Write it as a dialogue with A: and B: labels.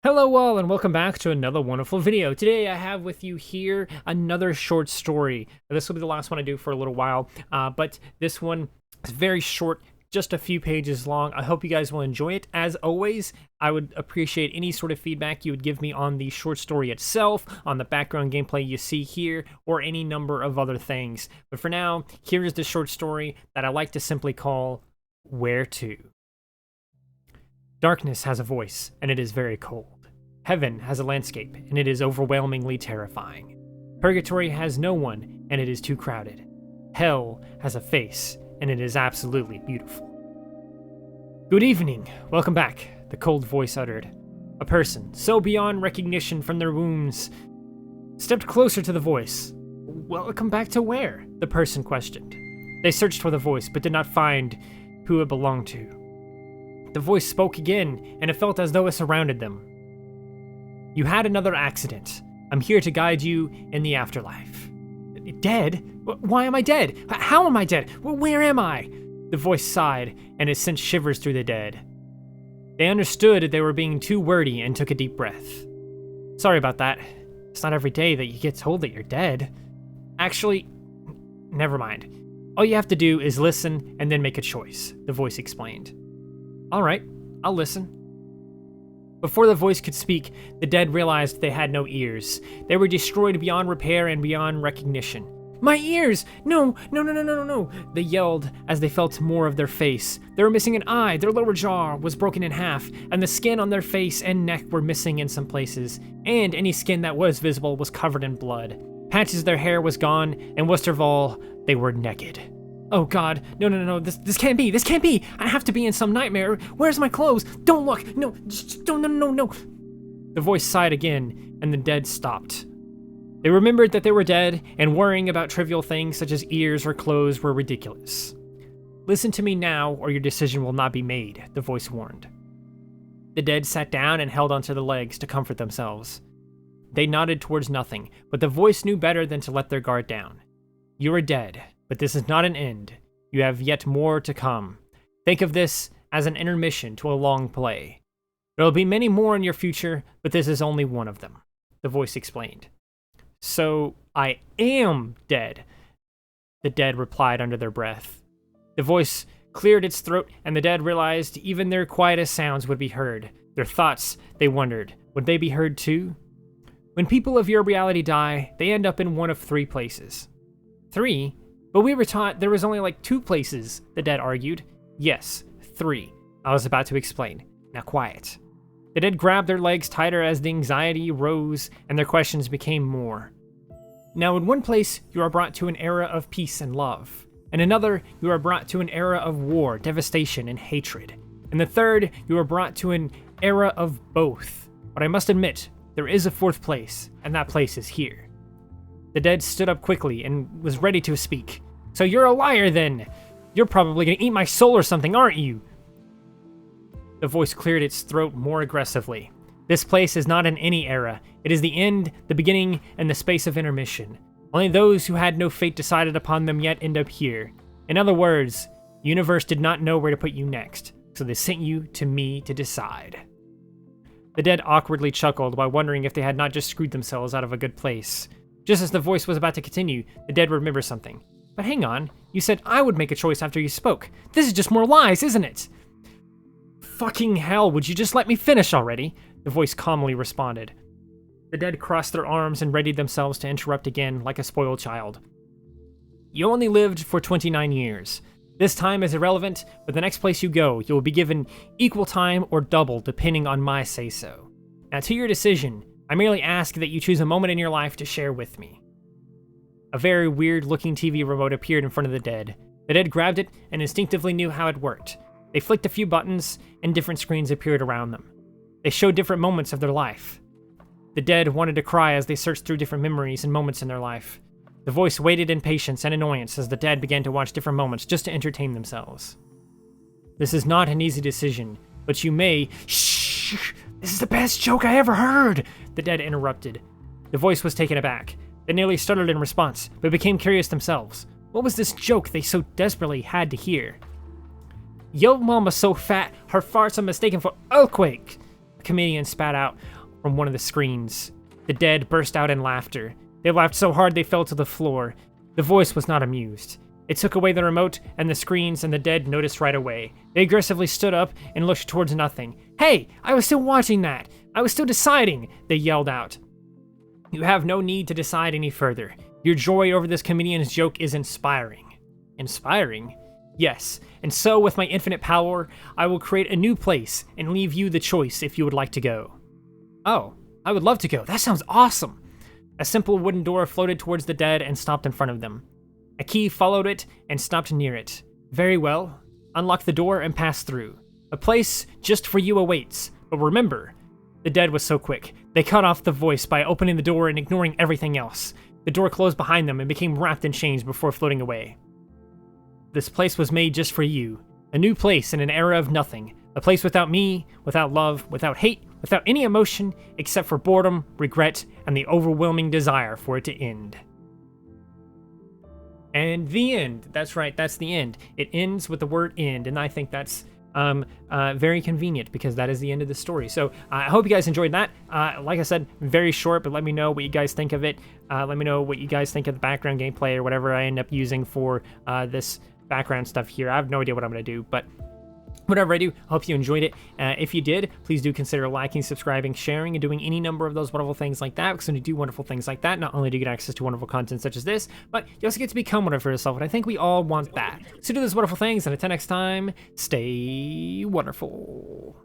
A: Hello all and welcome back to another wonderful video. Today I have with you here another short story. This will be the last one I do for a little while, but this one is very short, just a few pages long. I hope you guys will enjoy it. As always, I would appreciate any sort of feedback you would give me on the short story itself, on the background gameplay you see here, or any number of other things. But for now, here is the short story that I like to simply call Where To. Darkness has a voice, and it is very cold. Heaven has a landscape, and it is overwhelmingly terrifying. Purgatory has no one, and it is too crowded. Hell has a face, and it is absolutely beautiful. Good evening. Welcome back, the cold voice uttered. A person, so beyond recognition from their wounds, stepped closer to the voice. Welcome back to where? The person questioned. They searched for the voice, but did not find who it belonged to. The voice spoke again, and it felt as though it surrounded them. You had another accident. I'm here to guide you in the afterlife. Dead? Why am I dead? How am I dead? Where am I? The voice sighed, and it sent shivers through the dead. They understood they were being too wordy and took a deep breath. Sorry about that. It's not every day that you get told that you're dead. Actually, never mind. All you have to do is listen and then make a choice, the voice explained. All right, I'll listen. Before the voice could speak, the dead realized they had no ears. They were destroyed beyond repair and beyond recognition. My ears! No! They yelled as they felt more of their face. They were missing an eye, their lower jaw was broken in half, and the skin on their face and neck were missing in some places, and any skin that was visible was covered in blood. Patches of their hair was gone, and worst of all, they were naked. Oh god, no, this can't be, I have to be in some nightmare. Where's my clothes? Don't look, no, just don't, no. The voice sighed again, and the dead stopped. They remembered that they were dead, and worrying about trivial things such as ears or clothes were ridiculous. Listen to me now, or your decision will not be made, the voice warned. The dead sat down and held onto the legs to comfort themselves. They nodded towards nothing, but the voice knew better than to let their guard down. You are dead. But this is not an end. You have yet more to come. Think of this as an intermission to a long play. There will be many more in your future, but this is only one of them, the voice explained. So, I am dead, the dead replied under their breath. The voice cleared its throat, and the dead realized even their quietest sounds would be heard. Their thoughts, they wondered, would they be heard too? When people of your reality die, they end up in one of three places. 3? But we were taught there was only like 2 places, the dead argued. Yes, 3. I was about to explain. Now quiet. The dead grabbed their legs tighter as the anxiety rose and their questions became more. Now in one place, you are brought to an era of peace and love. In another, you are brought to an era of war, devastation, and hatred. In the third, you are brought to an era of both. But I must admit, there is a 4th place, and that place is here. The dead stood up quickly and was ready to speak. So you're a liar then! You're probably gonna eat my soul or something, aren't you? The voice cleared its throat more aggressively. This place is not in any era. It is the end, the beginning, and the space of intermission. Only those who had no fate decided upon them yet end up here. In other words, the universe did not know where to put you next, so they sent you to me to decide. The dead awkwardly chuckled while wondering if they had not just screwed themselves out of a good place. Just as the voice was about to continue, the dead remembered something. But hang on, you said I would make a choice after you spoke. This is just more lies, isn't it? Fucking hell, would you just let me finish already? The voice calmly responded. The dead crossed their arms and readied themselves to interrupt again like a spoiled child. You only lived for 29 years. This time is irrelevant, but the next place you go, you will be given equal time or double depending on my say-so. Now to your decision, I merely ask that you choose a moment in your life to share with me. A very weird-looking TV remote appeared in front of the dead. The dead grabbed it and instinctively knew how it worked. They flicked a few buttons, and different screens appeared around them. They showed different moments of their life. The dead wanted to cry as they searched through different memories and moments in their life. The voice waited in patience and annoyance as the dead began to watch different moments just to entertain themselves. This is not an easy decision, but you may— Shh! This is the best joke I ever heard! The dead interrupted. The voice was taken aback. They nearly stuttered in response, but became curious themselves. What was this joke they so desperately had to hear? Yo mama's so fat, her farts are mistaken for earthquake, the comedian spat out. from one of the screens. The dead burst out in laughter. They laughed so hard they fell to the floor. The voice was not amused. It took away the remote and the screens, and the dead noticed right away. They aggressively stood up and looked towards nothing. "Hey, I was still watching that! I was still deciding!" they yelled out. "You have no need to decide any further. Your joy over this comedian's joke is inspiring." Inspiring? Yes, and so with my infinite power, I will create a new place and leave you the choice if you would like to go. Oh, I would love to go. That sounds awesome. A simple wooden door floated towards the dead and stopped in front of them. A key followed it and stopped near it. Very well. Unlock the door and pass through. A place just for you awaits. But remember, the dead was so quick. They cut off the voice by opening the door and ignoring everything else. The door closed behind them and became wrapped in chains before floating away. This place was made just for you. A new place in an era of nothing. A place without me, without love, without hate, without any emotion except for boredom, regret, and the overwhelming desire for it to end. And the end. That's right, that's the end. It ends with the word end, and I think that's very convenient because that is the end of the story. So I hope you guys enjoyed that. Like I said, very short, but let me know what you guys think of it. Let me know what you guys think of the background gameplay or whatever I end up using for this background stuff here. I have no idea what I'm going to do, but whatever I do, I hope you enjoyed it. If you did, please do consider liking, subscribing, sharing, and doing any number of those wonderful things like that, because when you do wonderful things like that, not only do you get access to wonderful content such as this, but you also get to become one for yourself, and I think we all want that. So do those wonderful things, and until next time, stay wonderful.